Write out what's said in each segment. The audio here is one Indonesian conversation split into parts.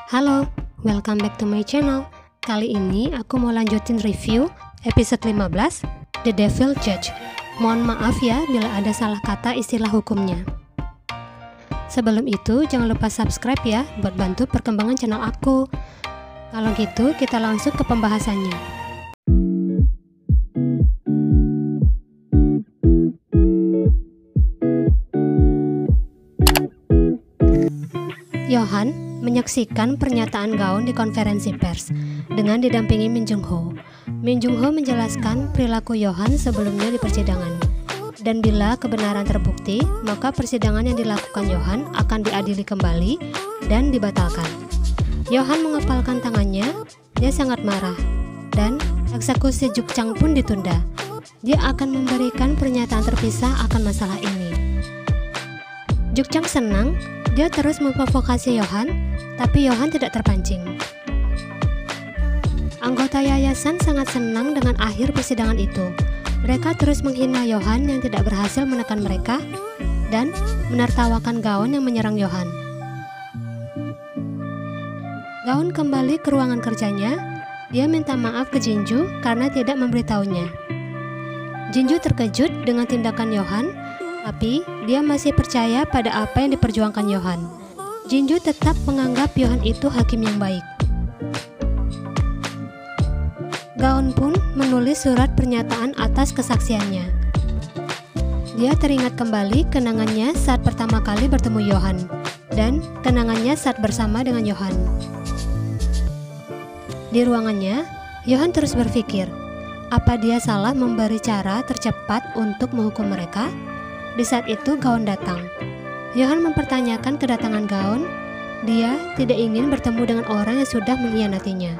Halo, welcome back to my channel. Kali ini aku mau lanjutin review episode 15, The Devil Judge. Mohon maaf ya bila ada salah kata istilah hukumnya. Sebelum itu, jangan lupa subscribe ya buat bantu perkembangan channel aku. Kalau gitu, kita langsung ke pembahasannya. Yohan menyaksikan pernyataan Gaon di konferensi pers dengan didampingi Min Jung Ho. Min Jung Ho menjelaskan perilaku Yohan sebelumnya di persidangan. Dan bila kebenaran terbukti, maka persidangan yang dilakukan Yohan akan diadili kembali dan dibatalkan. Yohan mengepalkan tangannya, dia sangat marah, dan eksekusi Juk Chang pun ditunda. Dia akan memberikan pernyataan terpisah akan masalah ini. Juk Chang senang, dia terus memprovokasi Yohan, tapi Yohan tidak terpancing. Anggota yayasan sangat senang dengan akhir persidangan itu. Mereka terus menghina Yohan yang tidak berhasil menekan mereka dan menertawakan Gaon yang menyerang Yohan. Gaon kembali ke ruangan kerjanya. Dia minta maaf ke Jinju karena tidak memberitahunya. Jinju terkejut dengan tindakan Yohan, tapi dia masih percaya pada apa yang diperjuangkan Yohan. Jinju tetap menganggap Yohan itu hakim yang baik. Gaon pun menulis surat pernyataan atas kesaksiannya. Dia teringat kembali kenangannya saat pertama kali bertemu Yohan dan kenangannya saat bersama dengan Yohan. Di ruangannya, Yohan terus berpikir, apa dia salah memberi cara tercepat untuk menghukum mereka? Di saat itu Gaon datang. Yohan mempertanyakan kedatangan Gaon. Dia tidak ingin bertemu dengan orang yang sudah mengkhianatinya.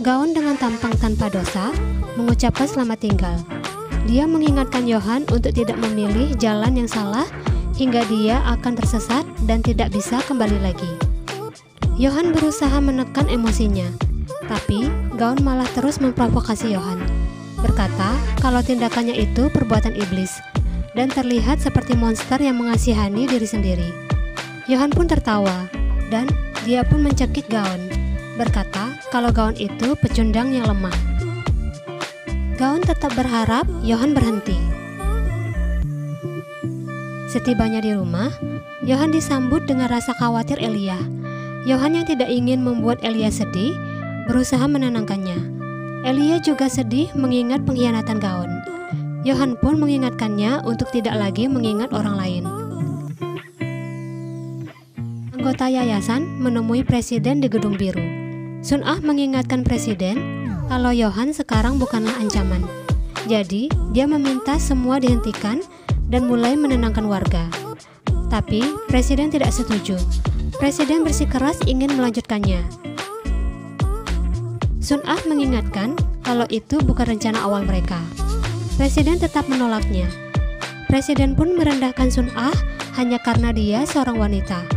Gaon dengan tampang tanpa dosa mengucapkan selamat tinggal. Dia mengingatkan Yohan untuk tidak memilih jalan yang salah hingga dia akan tersesat dan tidak bisa kembali lagi. Yohan berusaha menekan emosinya, tapi Gaon malah terus memprovokasi Yohan, berkata kalau tindakannya itu perbuatan iblis dan terlihat seperti monster yang mengasihani diri sendiri. Yohan pun tertawa, dan dia pun mencekik Gaon, berkata kalau Gaon itu pecundang yang lemah. Gaon tetap berharap Yohan berhenti. Setibanya di rumah, Yohan disambut dengan rasa khawatir Elia. Yohan yang tidak ingin membuat Elia sedih, berusaha menenangkannya. Elia juga sedih mengingat pengkhianatan Gaon. Yohan pun mengingatkannya untuk tidak lagi mengingat orang lain. Anggota yayasan menemui presiden di Gedung Biru. Sun Ah mengingatkan presiden kalau Yohan sekarang bukanlah ancaman. Jadi, dia meminta semua dihentikan dan mulai menenangkan warga. Tapi, presiden tidak setuju. Presiden bersikeras ingin melanjutkannya. Sun Ah mengingatkan kalau itu bukan rencana awal mereka. Presiden tetap menolaknya. Presiden pun merendahkan Sun Ah hanya karena dia seorang wanita.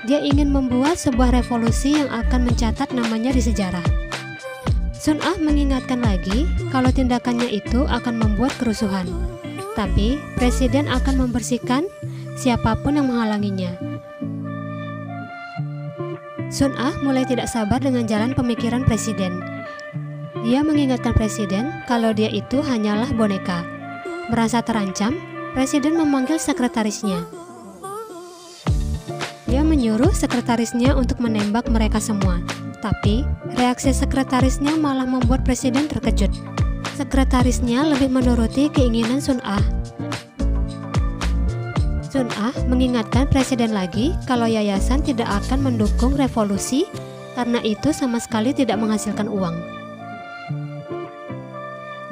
Dia ingin membuat sebuah revolusi yang akan mencatat namanya di sejarah. Sun Ah mengingatkan lagi kalau tindakannya itu akan membuat kerusuhan. Tapi presiden akan membersihkan siapapun yang menghalanginya. Sun Ah mulai tidak sabar dengan jalan pemikiran presiden. Dia mengingatkan presiden kalau dia itu hanyalah boneka. Merasa terancam, presiden memanggil sekretarisnya. Dia menyuruh sekretarisnya untuk menembak mereka semua. Tapi, reaksi sekretarisnya malah membuat presiden terkejut. Sekretarisnya lebih menuruti keinginan Sun Ah. Sun Ah mengingatkan presiden lagi kalau yayasan tidak akan mendukung revolusi karena itu sama sekali tidak menghasilkan uang.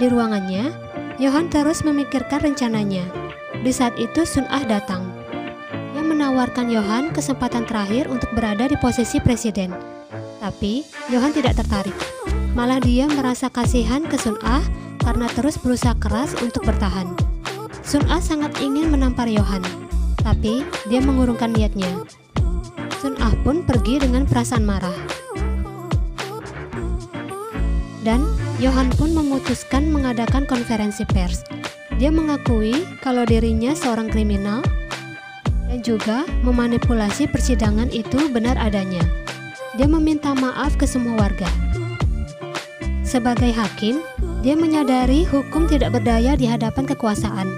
Di ruangannya, Yohan terus memikirkan rencananya. Di saat itu Sun Ah datang. Dia menawarkan Yohan kesempatan terakhir untuk berada di posisi presiden. Tapi Yohan tidak tertarik. Malah dia merasa kasihan ke Sun Ah karena terus berusaha keras untuk bertahan. Sun Ah sangat ingin menampar Yohan, tapi dia mengurungkan niatnya. Sun Ah pun pergi dengan perasaan marah. Dan Yohan pun memutuskan mengadakan konferensi pers. Dia mengakui kalau dirinya seorang kriminal dan juga memanipulasi persidangan itu benar adanya. Dia meminta maaf ke semua warga. Sebagai hakim, dia menyadari hukum tidak berdaya di hadapan kekuasaan,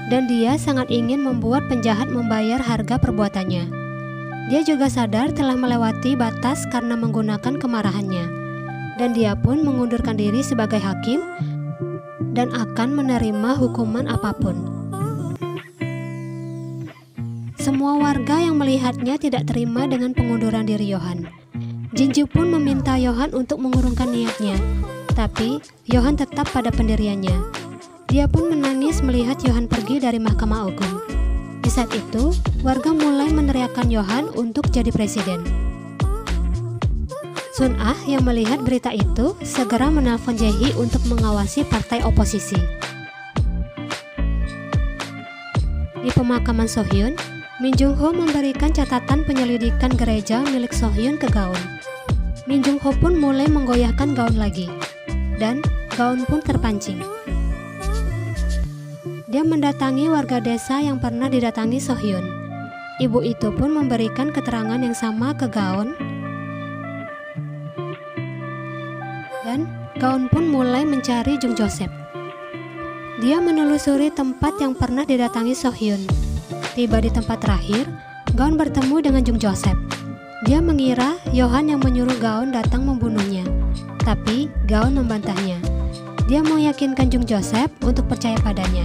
dan dia sangat ingin membuat penjahat membayar harga perbuatannya. Dia juga sadar telah melewati batas karena menggunakan kemarahannya, dan dia pun mengundurkan diri sebagai hakim dan akan menerima hukuman apapun. Semua warga yang melihatnya tidak terima dengan pengunduran diri Yohan. Jinju pun meminta Yohan untuk mengurungkan niatnya, tapi Yohan tetap pada pendiriannya. Dia pun menangis melihat Yohan pergi dari Mahkamah Agung. Di saat itu, warga mulai meneriakkan Yohan untuk jadi presiden. Sun Ah yang melihat berita itu segera menelpon Jae-hee untuk mengawasi partai oposisi. Di pemakaman Sohyun, Min Jung-ho memberikan catatan penyelidikan gereja milik Sohyun ke gaun. Min Jung-ho pun mulai menggoyahkan gaun lagi, dan gaun pun terpancing. Dia mendatangi warga desa yang pernah didatangi Sohyun. Ibu itu pun memberikan keterangan yang sama ke gaun, dan gaun pun mulai mencari Jung Joseph. Dia menelusuri tempat yang pernah didatangi Sohyun. Tiba di tempat terakhir, gaun bertemu dengan Jung Joseph. Dia mengira Yohan yang menyuruh gaun datang membunuhnya, tapi gaun membantahnya. Dia meyakinkan Jung Joseph untuk percaya padanya.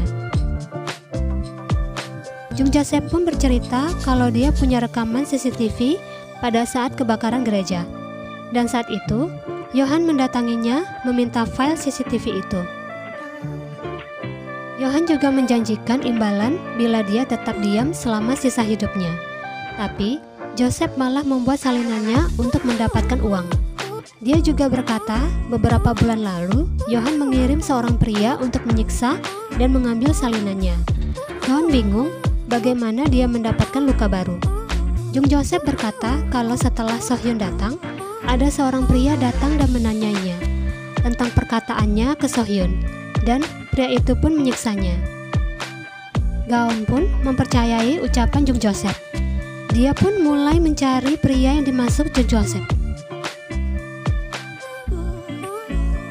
Jung Joseph pun bercerita kalau dia punya rekaman CCTV pada saat kebakaran gereja. Dan saat itu, Yohan mendatanginya meminta file CCTV itu. Yohan juga menjanjikan imbalan bila dia tetap diam selama sisa hidupnya. Tapi, Joseph malah membuat salinannya untuk mendapatkan uang. Dia juga berkata, beberapa bulan lalu, Yohan mengirim seorang pria untuk menyiksa dan mengambil salinannya. Gaun bingung bagaimana dia mendapatkan luka baru. Jung Joseph berkata kalau setelah Sohyun datang, ada seorang pria datang dan menanyainya tentang perkataannya ke Sohyun, dan pria itu pun menyiksanya. Gaun pun mempercayai ucapan Jung Joseph. Dia pun mulai mencari pria yang dimaksud Jung Joseph.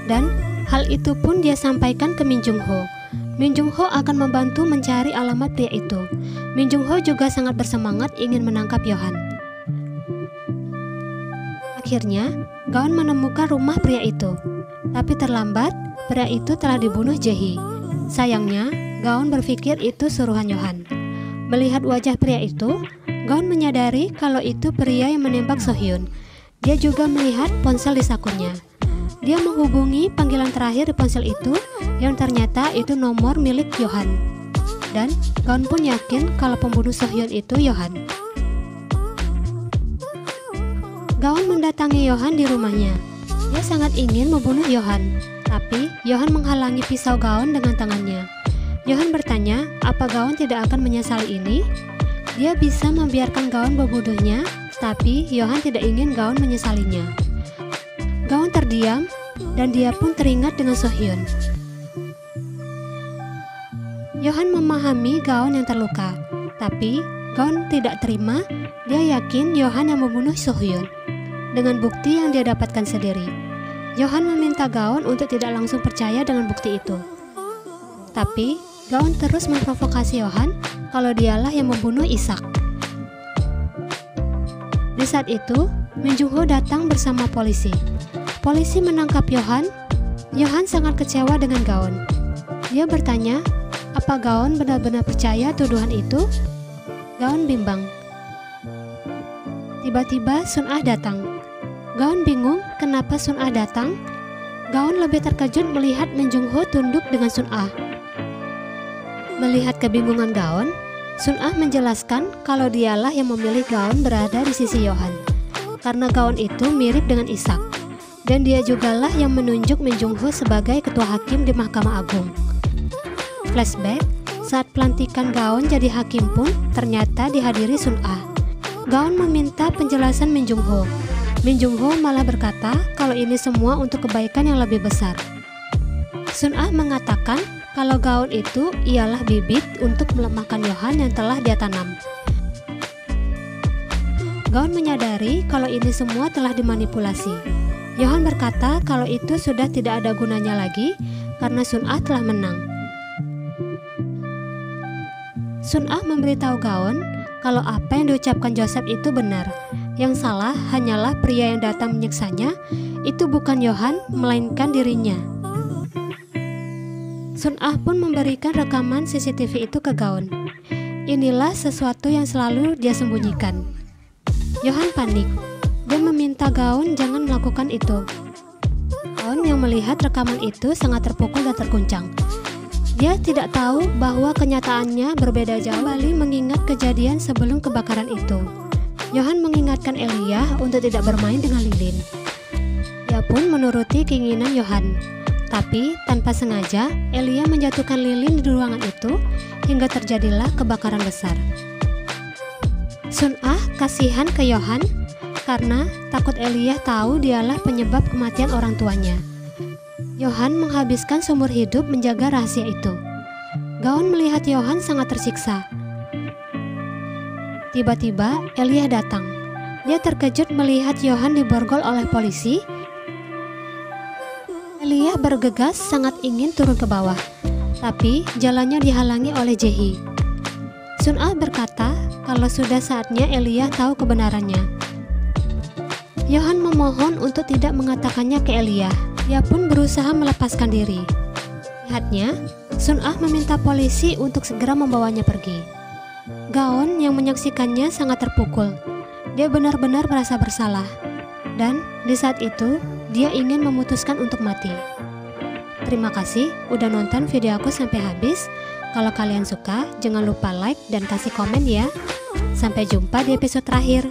Dan hal itu pun dia sampaikan ke Min Jung-ho. Min Jung-ho akan membantu mencari alamat pria itu. Min Jung-ho juga sangat bersemangat ingin menangkap Yohan. Akhirnya, Gaun menemukan rumah pria itu. Tapi terlambat, pria itu telah dibunuh Jae-hee. Sayangnya, Gaun berpikir itu suruhan Yohan. Melihat wajah pria itu, Gaun menyadari kalau itu pria yang menembak Sohyun. Dia juga melihat ponsel di sakunya. Dia menghubungi panggilan terakhir di ponsel itu, yang ternyata itu nomor milik Yohan. Dan Gaun pun yakin kalau pembunuh Sohyun itu Yohan. Gaun mendatangi Yohan di rumahnya. Dia sangat ingin membunuh Yohan, tapi Yohan menghalangi pisau Gaun dengan tangannya. Yohan bertanya, apa Gaun tidak akan menyesali ini? Dia bisa membiarkan Gaun membunuhnya, tapi Yohan tidak ingin Gaun menyesalinya. Gaun terdiam, dan dia pun teringat dengan Sohyun. Yohan memahami Gaun yang terluka, tapi Gaun tidak terima. Dia yakin Yohan yang membunuh Sohyun dengan bukti yang dia dapatkan sendiri. Yohan meminta Gaun untuk tidak langsung percaya dengan bukti itu. Tapi Gaun terus memprovokasi Yohan kalau dialah yang membunuh Ishak. Di saat itu, Min Jung-ho datang bersama polisi. Polisi menangkap Yohan. Yohan sangat kecewa dengan Gaun. Dia bertanya, apa Gaun benar-benar percaya tuduhan itu? Gaun bimbang. Tiba-tiba Sun Ah datang. Gaun bingung kenapa Sun Ah datang. Gaun lebih terkejut melihat Min Jung-ho tunduk dengan Sun Ah. Melihat kebingungan Gaun, Sun Ah menjelaskan kalau dialah yang memilih Gaun berada di sisi Yohan, karena Gaun itu mirip dengan Ishak, dan dia jugalah yang menunjuk Min Jung-ho sebagai ketua hakim di Mahkamah Agung. Flashback, saat pelantikan Gaun jadi hakim pun ternyata dihadiri Sun Ah. Gaun meminta penjelasan Min Jung-ho. Min Jung-ho malah berkata kalau ini semua untuk kebaikan yang lebih besar. Sun Ah mengatakan kalau Gaun itu ialah bibit untuk melemahkan Yohan yang telah dia tanam. Gaon menyadari kalau ini semua telah dimanipulasi. Yohan berkata kalau itu sudah tidak ada gunanya lagi karena Sun Ah telah menang. Sun Ah memberitahu Gaon kalau apa yang diucapkan Joseph itu benar. Yang salah hanyalah pria yang datang menyiksanya, itu bukan Yohan, melainkan dirinya. Sun Ah pun memberikan rekaman CCTV itu ke Gaon. Inilah sesuatu yang selalu dia sembunyikan. Yohan panik. Dia meminta Gaon jangan melakukan itu. Gaon yang melihat rekaman itu sangat terpukul dan terguncang. Dia tidak tahu bahwa kenyataannya berbeda jauh. Kembali mengingat kejadian sebelum kebakaran itu. Yohan mengingatkan Elia untuk tidak bermain dengan lilin. Dia pun menuruti keinginan Yohan. Tapi tanpa sengaja, Elia menjatuhkan lilin di ruangan itu hingga terjadilah kebakaran besar. Sun Ah kasihan ke Yohan karena takut Elia tahu dialah penyebab kematian orang tuanya. Yohan menghabiskan seumur hidup menjaga rahasia itu. Gaon melihat Yohan sangat tersiksa. Tiba-tiba Elia datang. Dia terkejut melihat Yohan diborgol oleh polisi. Elia bergegas sangat ingin turun ke bawah, tapi jalannya dihalangi oleh Jehi. Sun Ah berkata kalau sudah saatnya Elia tahu kebenarannya. Yohan memohon untuk tidak mengatakannya ke Elia. Dia pun berusaha melepaskan diri. Lihatnya, Sun Ah meminta polisi untuk segera membawanya pergi. Gaon yang menyaksikannya sangat terpukul. Dia benar-benar merasa bersalah. Dan di saat itu, dia ingin memutuskan untuk mati. Terima kasih udah nonton video aku sampai habis. Kalau kalian suka, jangan lupa like dan kasih komen ya. Sampai jumpa di episode terakhir.